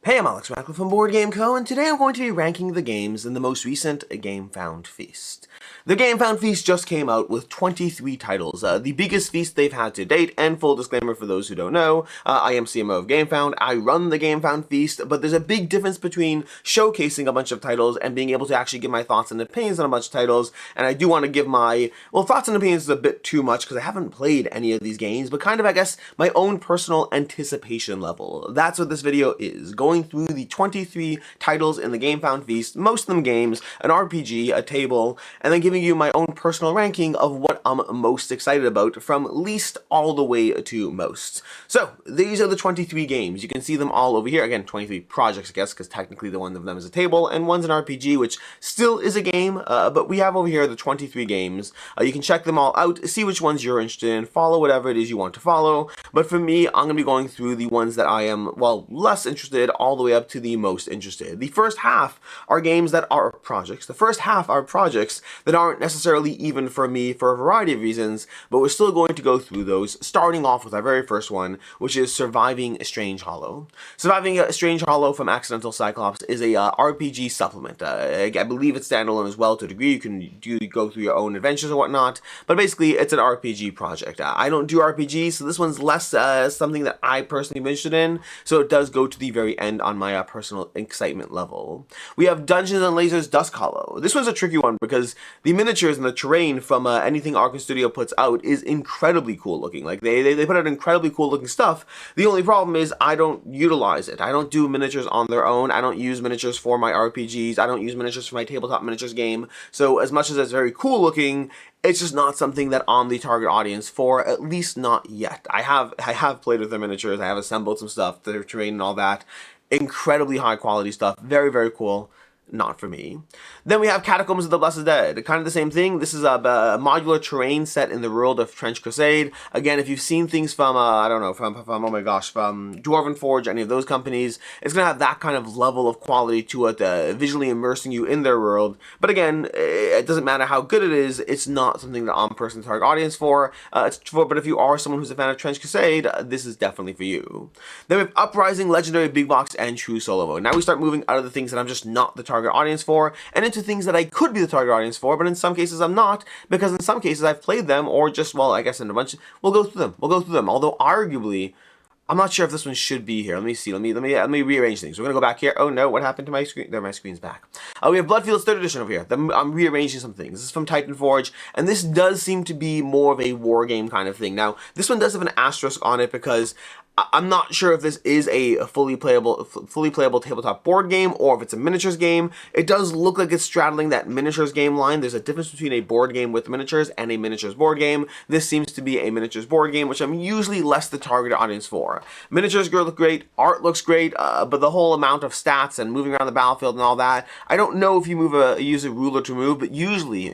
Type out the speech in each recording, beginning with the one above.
Hey, I'm Alex Radcliffe from Board Game Co., and today I'm going to be ranking the games in the most recent Gamefound Feast. The Gamefound Feast just came out with 23 titles, the biggest feast they've had to date, and full disclaimer for those who don't know, I am CMO of Gamefound, I run the Gamefound Feast, but there's a big difference between showcasing a bunch of titles and being able to actually give my thoughts and opinions on a bunch of titles, and I do want to give my, thoughts and opinions is a bit too much because I haven't played any of these games, but kind of, I guess, my own personal anticipation level. That's what this video is, going through the 23 titles in the Gamefound Feast, most of them games, an RPG, a table, and then giving you my own personal ranking of what I'm most excited about from least all the way to most. So, these are the 23 games. You can see them all over here. Again, 23 projects, I guess, because technically the one of them is a table, and one's an RPG, which still is a game, but we have over here the 23 games. You can check them all out, see which ones you're interested in, follow whatever it is you want to follow, but for me, I'm going to be going through the ones that I am, less interested, all the way up to the most interested. The first half are games that are projects. The first half are projects that aren't necessarily even for me for a variety of reasons, but we're still going to go through those, starting off with our very first one, which is Surviving Strangehollow. Surviving Strangehollow from Accidental Cyclops is a RPG supplement. I believe it's standalone as well to a degree. You can go through your own adventures and whatnot, but basically it's an RPG project. I don't do RPGs, so this one's less something that I personally am interested in, so it does go to the very end on my personal excitement level. We have Dungeons & Lasers Duskhollow. This one's a tricky one because the miniatures and the terrain from anything Arctic Studio puts out is incredibly cool looking. Like they put out incredibly cool looking stuff. The only problem is I don't utilize it. I don't do miniatures on their own. I don't use miniatures for my RPGs. I don't use miniatures for my tabletop miniatures game. So as much as it's very cool looking, it's just not something that I'm the target audience for, at least not yet. I have played with their miniatures. I have assembled some stuff, their terrain and all that. Incredibly high quality stuff. Very, very cool. Not for me. Then we have Catacombs of the Blessed Dead. Kind of the same thing. This is a modular terrain set in the world of Trench Crusade. Again, if you've seen things from, from Dwarven Forge, any of those companies, it's going to have that kind of level of quality to it, visually immersing you in their world. But again, it doesn't matter how good it is, it's not something that I'm personally the target audience for. But if you are someone who's a fan of Trench Crusade, this is definitely for you. Then we have Uprising, Legendary Big Box, and True Solo Mode. Now we start moving out of the things that I'm just not the target audience for, and into things that I could be the target audience for, but in some cases I'm not, because in some cases I've played them, or just, I guess in a bunch, we'll go through them, although arguably, I'm not sure if this one should be here. Let me see. Let me rearrange things. We're gonna go back here. Oh no, what happened to my screen? There, my screen's back. We have Bloodfields 3rd edition over here. I'm rearranging some things. This is from Titan Forge, and this does seem to be more of a war game kind of thing. Now, this one does have an asterisk on it because I'm not sure if this is a fully playable tabletop board game or if it's a miniatures game. It does look like it's straddling that miniatures game line. There's a difference between a board game with miniatures and a miniatures board game. This seems to be a miniatures board game, which I'm usually less the target audience for. Miniatures look great, art looks great, but the whole amount of stats and moving around the battlefield and all that, I don't know if you use a ruler to move, but usually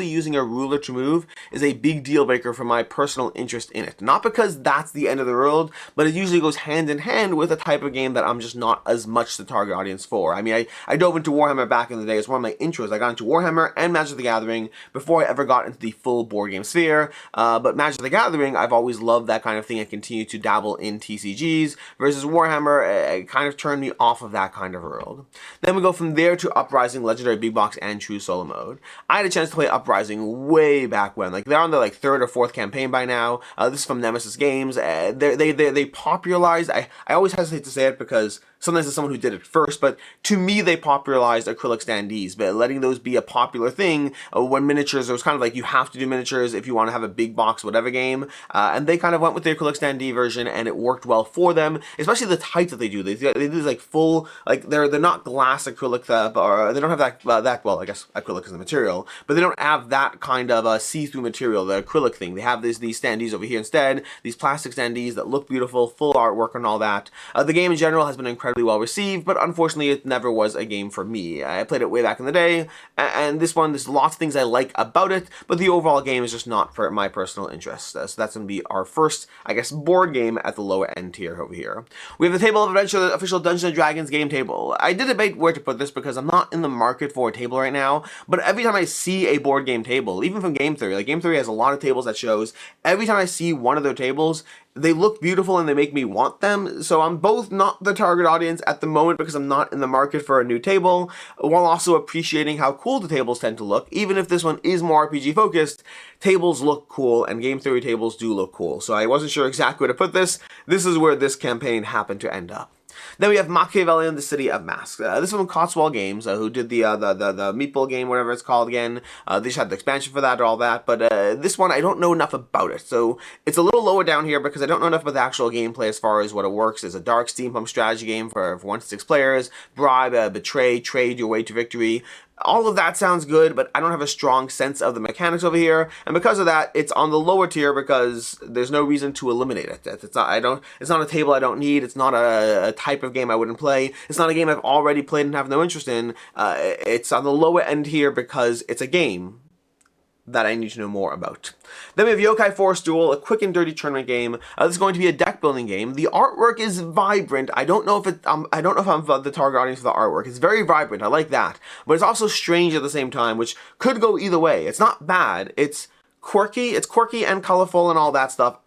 using a ruler to move is a big deal breaker for my personal interest in it. Not because that's the end of the world, but it usually goes hand in hand with a type of game that I'm just not as much the target audience for. I mean, I dove into Warhammer back in the day. It's one of my intros. I got into Warhammer and Magic the Gathering before I ever got into the full board game sphere. But Magic the Gathering, I've always loved that kind of thing. I continue to dabble in TCGs, versus Warhammer, it kind of turned me off of that kind of world. Then we go from there to Uprising, Legendary Big Box, and True Solo Mode. I had a chance to play Uprising way back when. Like, they're on their 3rd or 4th campaign by now. This is from Nemesis Games. They popularized, I always hesitate to say it because sometimes it's someone who did it first, but to me they popularized acrylic standees, but letting those be a popular thing when miniatures, it was kind of like you have to do miniatures if you want to have a big box whatever game, and they kind of went with the acrylic standee version and it worked well for them, especially the type that they do. They do full, they're not glass acrylic, or they don't have that, I guess acrylic is the material, but they don't have that kind of see-through material, the acrylic thing. They have these standees over here instead, these plastic standees that look beautiful, full artwork and all that. The game in general has been incredibly well received, but unfortunately it never was a game for me. I played it way back in the day, and this one, there's lots of things I like about it, but the overall game is just not for my personal interest. So that's going to be our first, I guess, board game at the lower end tier over here. We have the Table of Adventure, the official Dungeons & Dragons game table. I did debate where to put this because I'm not in the market for a table right now, but every time I see a board game table, even from Game Theory, Game Theory has a lot of tables that shows, every time I see one of their tables, they look beautiful and they make me want them, so I'm both not the target audience at the moment because I'm not in the market for a new table, while also appreciating how cool the tables tend to look. Even if this one is more RPG focused, tables look cool and game theory tables do look cool, so I wasn't sure exactly where to put this. This is where this campaign happened to end up. Then we have Machiavellian, the City of Masks. This is from Cotswold Games, who did the Meatball game, whatever it's called again. They just had the expansion for that or all that, but this one, I don't know enough about it. So it's a little lower down here because I don't know enough about the actual gameplay as far as what it works. It's a dark steampunk strategy game for 1 to 6 players. Bribe, betray, trade your way to victory. All of that sounds good, but I don't have a strong sense of the mechanics over here, and because of that, it's on the lower tier because there's no reason to eliminate it. It's not a table I don't need. It's not a type of game I wouldn't play. It's not a game I've already played and have no interest in. It's on the lower end here because it's a game that I need to know more about. Then we have Yokai Forest Duel, a quick and dirty tournament game. This is going to be a deck building game. The artwork is vibrant. I don't know if I'm the target audience for the artwork. It's very vibrant. I like that, but it's also strange at the same time, which could go either way. It's not bad. It's quirky. It's quirky and colorful and all that stuff.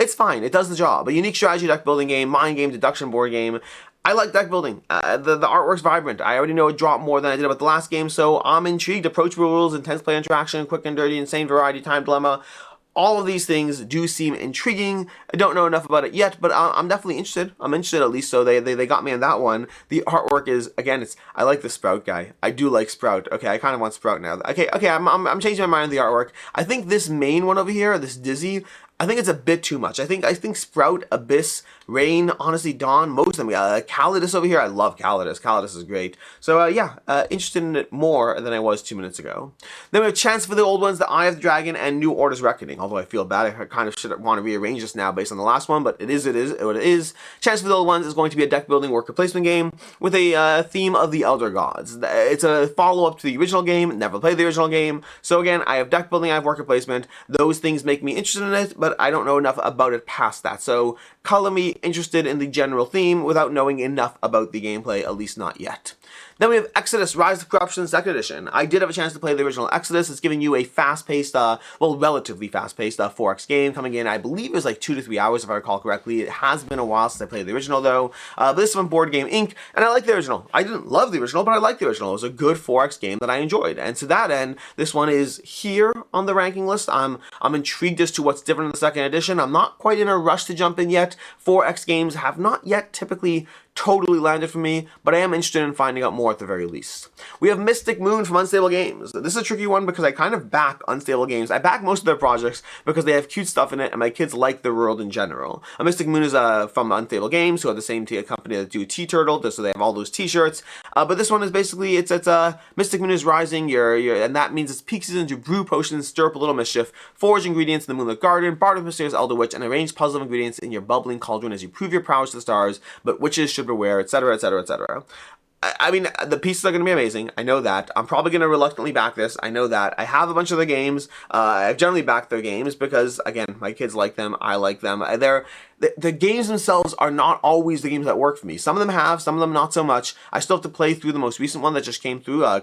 It's fine. It does the job. A unique strategy deck building game, mind game, deduction board game. I like deck building. The artwork's vibrant. I already know it dropped more than I did about the last game, so I'm intrigued. Approachable rules, intense play interaction, quick and dirty, insane variety, time dilemma. All of these things do seem intriguing. I don't know enough about it yet, but I'm definitely interested. I'm interested at least, so they got me on that one. The artwork is, again, I like the Sprout guy. I do like Sprout. Okay, I kind of want Sprout now. Okay, I'm changing my mind on the artwork. I think this main one over here, this Dizzy, I think it's a bit too much. I think Sprout, Abyss, Rain, honestly, Dawn, most of them. Calidus over here, I love Calidus. Calidus is great. So yeah, interested in it more than I was 2 minutes ago. Then we have Chants for the Old Ones, the Eye of the Dragon, and New Order's Reckoning. Although I feel bad, I kind of should want to rearrange this now based on the last one, but it is what it is. Chants for the Old Ones is going to be a deck building worker placement game with a theme of the Elder Gods. It's a follow-up to the original game. Never played the original game. So again, I have deck building, I have worker placement. Those things make me interested in it, but I don't know enough about it past that. So color me interested in the general theme without knowing enough about the gameplay, at least not yet. Then we have X-ODUS Rise of Corruption 2nd Edition. I did have a chance to play the original X-ODUS. It's giving you a fast-paced, relatively fast-paced 4X game coming in, I believe it was like 2 to 3 hours if I recall correctly. It has been a while since I played the original though. But this is from Board Game Inc. and I like the original. I didn't love the original, but I liked the original. It was a good 4X game that I enjoyed. And to that end, this one is here on the ranking list. I'm intrigued as to what's different in the 2nd edition. I'm not quite in a rush to jump in yet. 4X games have not yet typically totally landed for me, but I am interested in finding out more at the very least. We have Mystic Moon from Unstable Games. This is a tricky one because I kind of back Unstable Games. I back most of their projects because they have cute stuff in it and my kids like the world in general. Mystic Moon is from Unstable Games, who are the same company that do T-Turtle, so they have all those t-shirts. But this one is basically, it's Mystic Moon is rising, and that means it's peak season to brew potions, stir up a little mischief, forge ingredients in the Moonlit Garden, bard of mysterious Elder Witch, and arrange puzzle ingredients in your bubbling cauldron as you prove your prowess to the stars, but witches should beware, etc., etc., etc. I mean, the pieces are going to be amazing. I know that. I'm probably going to reluctantly back this. I know that. I have a bunch of the games. I've generally backed their games because, again, my kids like them. I like them. The games themselves are not always the games that work for me. Some of them have, some of them not so much. I still have to play through the most recent one that just came through, the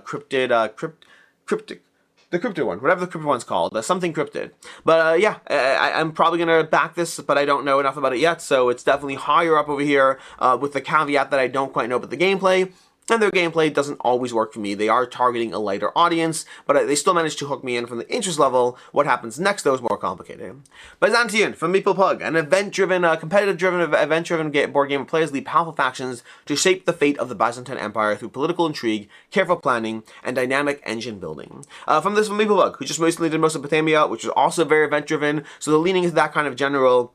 cryptid one, whatever the cryptid one's called, something cryptid. But yeah, I'm probably going to back this, but I don't know enough about it yet, so it's definitely higher up over here with the caveat that I don't quite know about the gameplay. And their gameplay doesn't always work for me. They are targeting a lighter audience, but they still manage to hook me in from the interest level. What happens next, though, is more complicated. Byzantion from Meeple Pug, an event-driven, event-driven board game where players lead powerful factions to shape the fate of the Byzantine Empire through political intrigue, careful planning, and dynamic engine building. From Meeple Pug, who just recently did Mesopotamia, which is also very event-driven, so they're leaning into that kind of general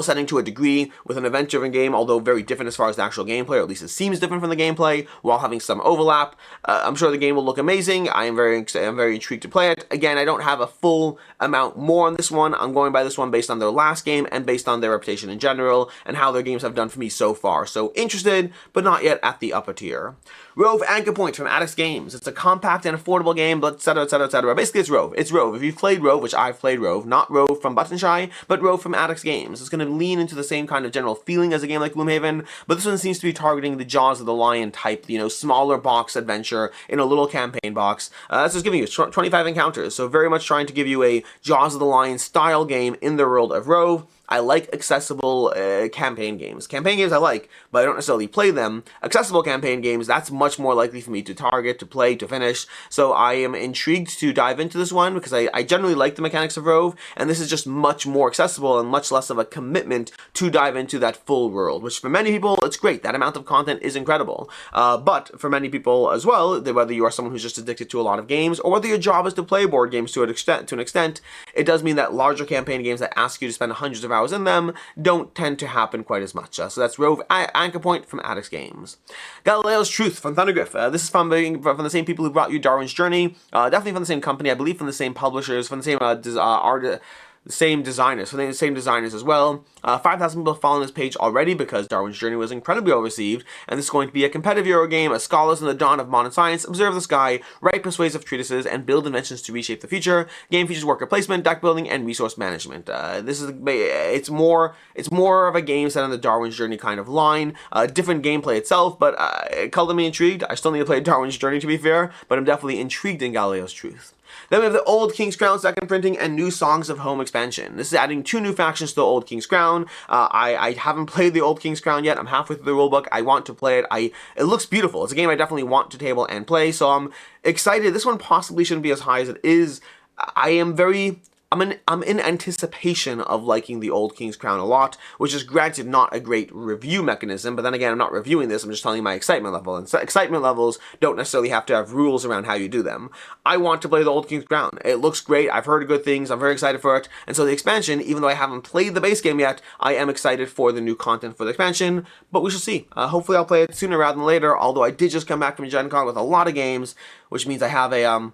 setting to a degree with an event-driven game, although very different as far as the actual gameplay, or at least it seems different from the gameplay, while having some overlap. I'm sure the game will look amazing. I'm very intrigued to play it. Again, I don't have a full amount more on this one. I'm going by this one based on their last game and based on their reputation in general and how their games have done for me so far. So interested, but not yet at the upper tier. Rove Anchorpoint from Addicts Games. It's a compact and affordable game, but etc., etc., etc. Basically, it's Rove. It's Rove. If you've played Rove, which I've played Rove, not Rove from Button Shy, but Rove from Addicts Games. It's going to lean into the same kind of general feeling as a game like Gloomhaven, but this one seems to be targeting the Jaws of the Lion type, smaller box adventure in a little campaign box. This is giving you 25 encounters, so very much trying to give you a Jaws of the Lion style game in the world of Rove. I like accessible campaign games. Campaign games I like, but I don't necessarily play them. Accessible campaign games, that's much more likely for me to target, to play, to finish. So I am intrigued to dive into this one because I generally like the mechanics of Rove, and this is just much more accessible and much less of a commitment to dive into that full world, which for many people, it's great. That amount of content is incredible. But for many people as well, whether you are someone who's just addicted to a lot of games, or whether your job is to play board games to an extent, it does mean that larger campaign games that ask you to spend hundreds of hours in them don't tend to happen quite as much. So that's Rove Anchorpoint from Addicts Games. Galileo's Truth from Thundergriff. This is from the same people who brought you Darwin's Journey. Definitely from the same company, I believe from the same publishers, from the same the same designers as well. 5,000 people following this page already because Darwin's Journey was incredibly well received, and this is going to be a competitive Euro game as scholars in the dawn of modern science observe the sky, write persuasive treatises, and build inventions to reshape the future. Game features worker placement, deck building, and resource management. It's more of a game set on the Darwin's Journey kind of line. Different gameplay itself, but it colored me intrigued. I still need to play Darwin's Journey to be fair, but I'm definitely intrigued in Galileo's Truth. Then we have the Old King's Crown second printing and new Songs of Home expansion. This is adding 2 new factions to the Old King's Crown. I haven't played the Old King's Crown yet. I'm halfway through the rulebook. I want to play it. It looks beautiful. It's a game I definitely want to table and play, so I'm excited. This one possibly shouldn't be as high as it is. I'm in anticipation of liking the Old King's Crown a lot, which is granted not a great review mechanism, but then again, I'm not reviewing this, I'm just telling you my excitement level, and excitement levels don't necessarily have to have rules around how you do them. I want to play the Old King's Crown. It looks great, I've heard good things, I'm very excited for it, and so the expansion, even though I haven't played the base game yet, I am excited for the new content for the expansion, but we shall see. Hopefully I'll play it sooner rather than later, although I did just come back from Gen Con with a lot of games, which means I have a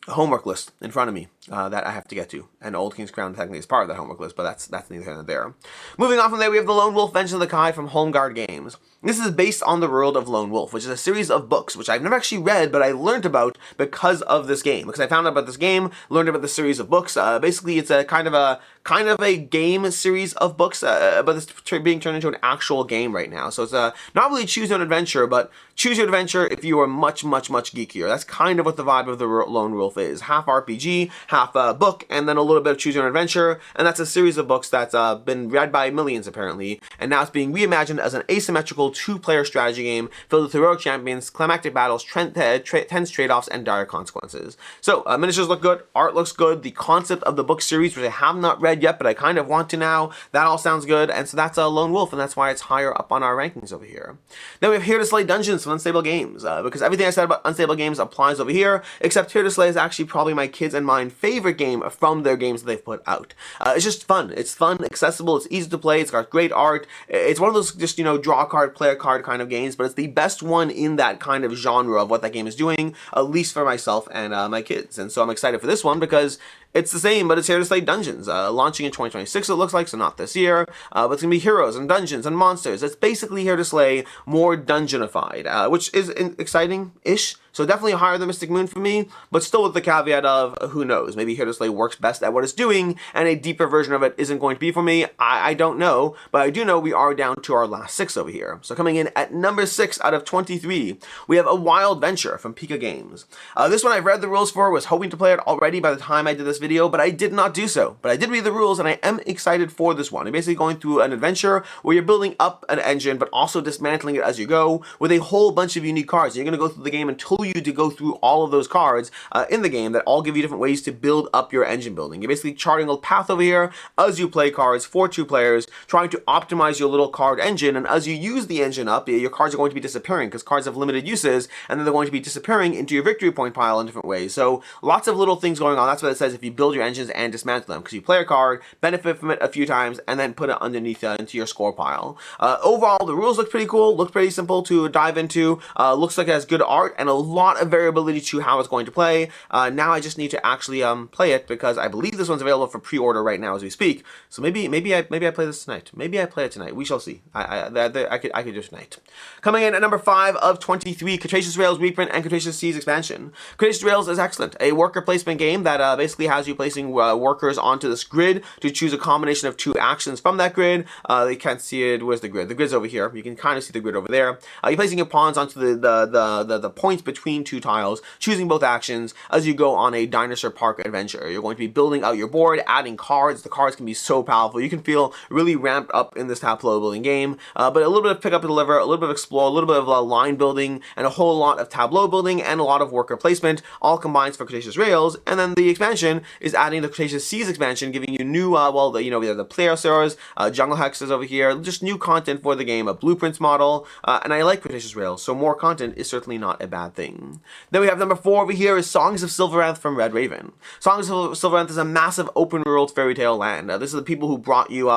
homework list in front of me that I have to get to, and Old King's Crown technically is part of that homework list, but that's neither here nor there. Moving on from there, we have the Lone Wolf Vengeance of the Kai from Holmgard Games. This is based on the world of Lone Wolf, which is a series of books, which I've never actually read, but I learned about because of this game. Because I found out about this game, learned about the series of books. Basically, it's a kind of a game series of books, but it's being turned into an actual game right now. So it's not really choose your own adventure, but choose your adventure if you are much, much, much geekier. That's kind of what the vibe of the Lone Wolf is. Half RPG, half book, and then a little bit of choose your own adventure. And that's a series of books that's been read by millions, apparently. And now it's being reimagined as an asymmetrical 2-player strategy game filled with heroic champions, climactic battles, tense trade-offs, and dire consequences. So, miniatures look good, art looks good, the concept of the book series, which I have not read yet, but I kind of want to now, that all sounds good, and so that's Lone Wolf, and that's why it's higher up on our rankings over here. Then we have Here to Slay Dungeons from Unstable Games, because everything I said about Unstable Games applies over here, except Here to Slay is actually probably my kids and mine favorite game from their games that they've put out. It's just fun. It's fun, accessible, it's easy to play, it's got great art, it's one of those just, draw a card, play a card kind of games, but it's the best one in that kind of genre of what that game is doing, at least for myself and my kids. And so I'm excited for this one because it's the same, but it's Here to Slay Dungeons. Launching in 2026, it looks like, so not this year. But it's going to be heroes and dungeons and monsters. It's basically Here to Slay, more dungeonified, which is exciting-ish. So definitely higher than Mystic Moon for me, but still with the caveat of who knows. Maybe Here to Slay works best at what it's doing, and a deeper version of it isn't going to be for me. I don't know, but I do know we are down to our last 6 over here. So coming in at number 6 out of 23, we have A Wild Venture from Pika Games. This one I've read the rules for, was hoping to play it already by the time I did this video, but I did not do so. But I did read the rules, and I am excited for this one. You're basically going through an adventure where you're building up an engine, but also dismantling it as you go with a whole bunch of unique cards. And you're going to go through the game until you to go through all of those cards in the game that all give you different ways to build up your engine building. You're basically charting a path over here as you play cards for 2 players, trying to optimize your little card engine, and as you use the engine up, your cards are going to be disappearing because cards have limited uses, and then they're going to be disappearing into your victory point pile in different ways. So lots of little things going on. That's what it says if you build your engines and dismantle them, because you play a card, benefit from it a few times, and then put it underneath into your score pile. Overall, the rules look pretty cool, look pretty simple to dive into, looks like it has good art and a lot of variability to how it's going to play. Now I just need to actually play it because I believe this one's available for pre-order right now as we speak. So maybe I play this tonight. Maybe I play it tonight. We shall see. I could do it tonight. Coming in at number 5 of 23, Cretaceous Rails reprint and Cretaceous Seas expansion. Cretaceous Rails is excellent. A worker placement game that basically has you placing workers onto this grid to choose a combination of 2 actions from that grid. You can't see it. Where's the grid? The grid's over here. You can kind of see the grid over there. You're placing your pawns onto the points between 2 tiles, choosing both actions as you go on a dinosaur park adventure. You're going to be building out your board, adding cards. The cards can be so powerful. You can feel really ramped up in this tableau building game, but a little bit of pick up and deliver, a little bit of explore, a little bit of line building, and a whole lot of tableau building and a lot of worker placement, all combines for Cretaceous Rails. And then the expansion is adding the Cretaceous Seas expansion, giving you new, we have the Plesiosaurs, Jungle Hexes over here, just new content for the game, a blueprints model, and I like Cretaceous Rails, so more content is certainly not a bad thing. Then we have number 4 over here is Songs of Silveranth from Red Raven. Songs of Silveranth is a massive open world fairy tale land. This is the people who brought you,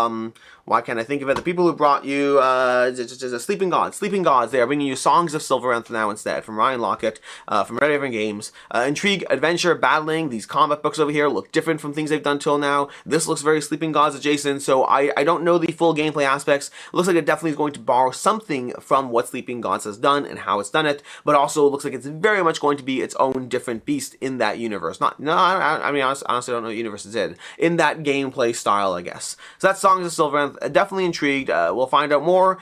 why can't I think of it? The people who brought you Sleeping Gods. Sleeping Gods, they are bringing you Songs of Silveranth now instead, from Ryan Lockett, from Red Raven Games. Intrigue, adventure, battling. These combat books over here look different from things they've done till now. This looks very Sleeping Gods adjacent, so I don't know the full gameplay aspects. It looks like it definitely is going to borrow something from what Sleeping Gods has done and how it's done it, but also looks like it's very much going to be its own different beast in that universe. I mean, honestly, I don't know what universe it's in that gameplay style, I guess. So that's Songs of Silveranth. Definitely intrigued. We'll find out more.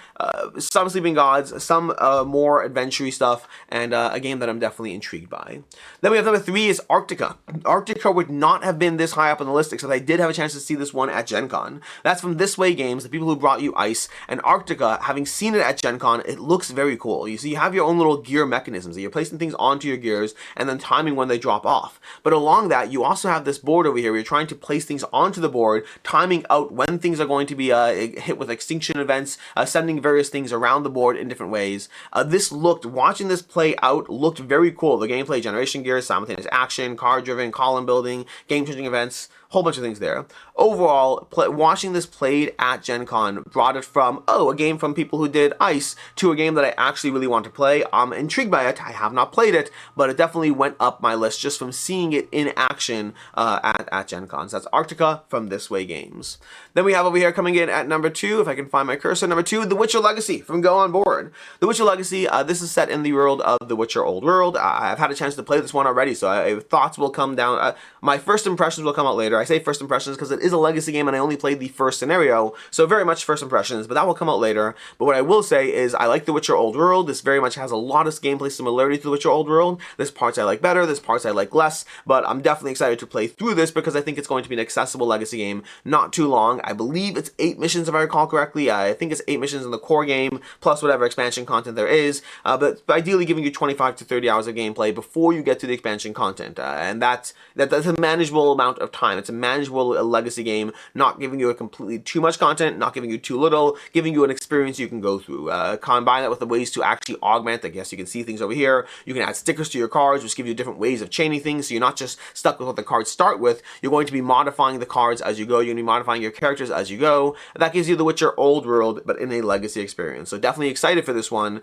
Some Sleeping Gods, some more adventure-y stuff, and a game that I'm definitely intrigued by. Then we have number 3 is Arctica. Arctica would not have been this high up on the list except I did have a chance to see this one at Gen Con. That's from This Way Games, the people who brought you Ice, and Arctica, having seen it at Gen Con, it looks very cool. You see, you have your own little gear mechanisms that you're placing things onto your gears and then timing when they drop off. But along that, you also have this board over here where you're trying to place things onto the board, timing out when things are going to be hit with extinction events, sending various things around the board in different ways. Watching this play out looked very cool. The gameplay, generation gears, simultaneous action, card-driven, column building, game-changing events, whole bunch of things there. Overall, watching this played at Gen Con brought it from, a game from people who did Ice to a game that I actually really want to play. I'm intrigued by it. I have not played it, but it definitely went up my list just from seeing it in action at Gen Con. So that's Arctica from This Way Games. Then we have over here coming in at number 2, if I can find my cursor, number 2, The Witcher Legacy from Go On Board. The Witcher Legacy, this is set in the world of The Witcher Old World. I've had a chance to play this one already, so thoughts will come down. My first impressions will come out later. I say first impressions because it is a legacy game and I only played the first scenario, so very much first impressions, but that will come out later. But what I will say is I like The Witcher Old World. This very much has a lot of gameplay similarity to The Witcher Old World. There's parts I like better, there's parts I like less, but I'm definitely excited to play through this because I think it's going to be an accessible legacy game, not too long. I believe it's 8 missions if I recall correctly. I think it's 8 missions in the core game, plus whatever expansion content there is, but ideally giving you 25 to 30 hours of gameplay before you get to the expansion content, and that's a manageable amount of time. It's a manageable legacy game, not giving you a completely too much content, not giving you too little, giving you an experience you can go through. Combine that with the ways to actually augment. I guess you can see things over here. You can add stickers to your cards, which give you different ways of chaining things, so you're not just stuck with what the cards start with. You're going to be modifying the cards as you go. You're going to be modifying your characters as you go. That gives you The Witcher Old World, but in a legacy experience. So definitely excited for this one.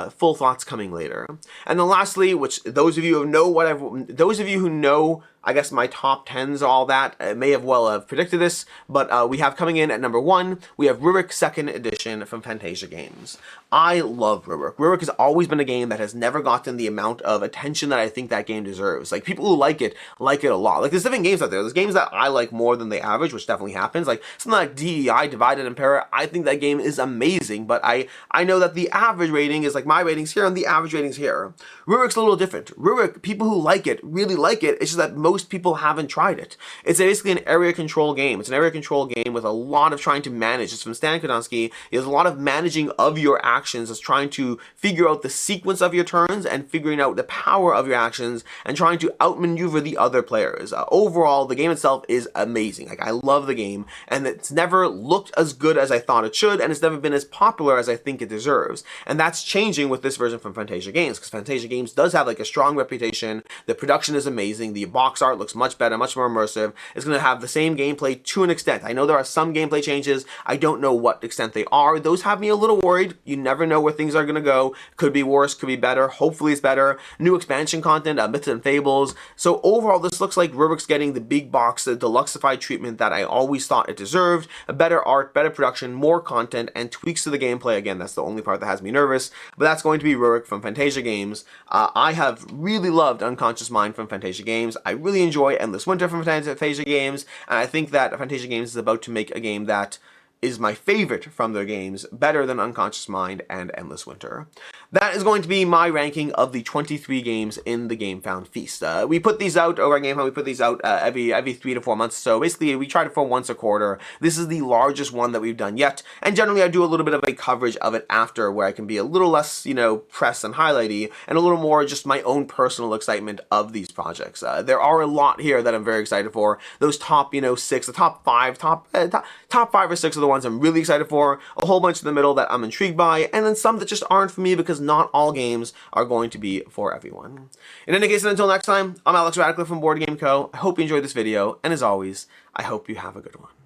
Full thoughts coming later. And then lastly, which those of you who know I guess my top 10s, all that, may have well have predicted this, but we have coming in at number 1, we have Rurik 2nd Edition from Fantasia Games. I love Rurik. Rurik has always been a game that has never gotten the amount of attention that I think that game deserves. Like, people who like it a lot. Like, there's different games out there. There's games that I like more than the average, which definitely happens. Like, something like DEI, Divide and Impera, I think that game is amazing, but I know that the average rating is like my ratings here and the average ratings here. Rurik's a little different. Rurik, people who like it, really like it. It's just that most people haven't tried it. It's basically an area control game. It's an area control game with a lot of trying to manage. It's from Stan Kodonsky. There's a lot of managing of your actions. It's trying to figure out the sequence of your turns and figuring out the power of your actions and trying to outmaneuver the other players. Overall, the game itself is amazing. Like, I love the game, and it's never looked as good as I thought it should, and it's never been as popular as I think it deserves. And that's changing with this version from Fantasia Games, because Fantasia Games does have like a strong reputation. The production is amazing. The box art looks much better, much more immersive. It's going to have the same gameplay to an extent. I know there are some gameplay changes. I don't know what extent they are. Those have me a little worried. You never know where things are going to go. Could be worse, could be better. Hopefully it's better. New expansion content, Myths and Fables. So overall, this looks like Rurik's getting the big box, the deluxified treatment that I always thought it deserved. A better art, better production, more content, and tweaks to the gameplay. Again, that's the only part that has me nervous, but that's going to be Rurik from Fantasia Games. I have really loved Unconscious Mind from Fantasia Games. I really really enjoy Endless Winter from Fantasia Games, and I think that Fantasia Games is about to make a game that is my favorite from their games, better than Unconscious Mind and Endless Winter. That is going to be my ranking of the 23 games in the Gamefound Feast. We put these out over at Gamefound. We put these out every 3 to 4 months. So basically, we try to for once a quarter. This is the largest one that we've done yet, and generally I do a little bit of a coverage of it after, where I can be a little less, press and highlighty, and a little more just my own personal excitement of these projects. There are a lot here that I'm very excited for. Those top, 6, the top 5, top 5 or 6 are the ones I'm really excited for. A whole bunch in the middle that I'm intrigued by, and then some that just aren't for me because not all games are going to be for everyone. In any case, until next time, I'm Alex Radcliffe from Board Game Co. I hope you enjoyed this video, and as always, I hope you have a good one.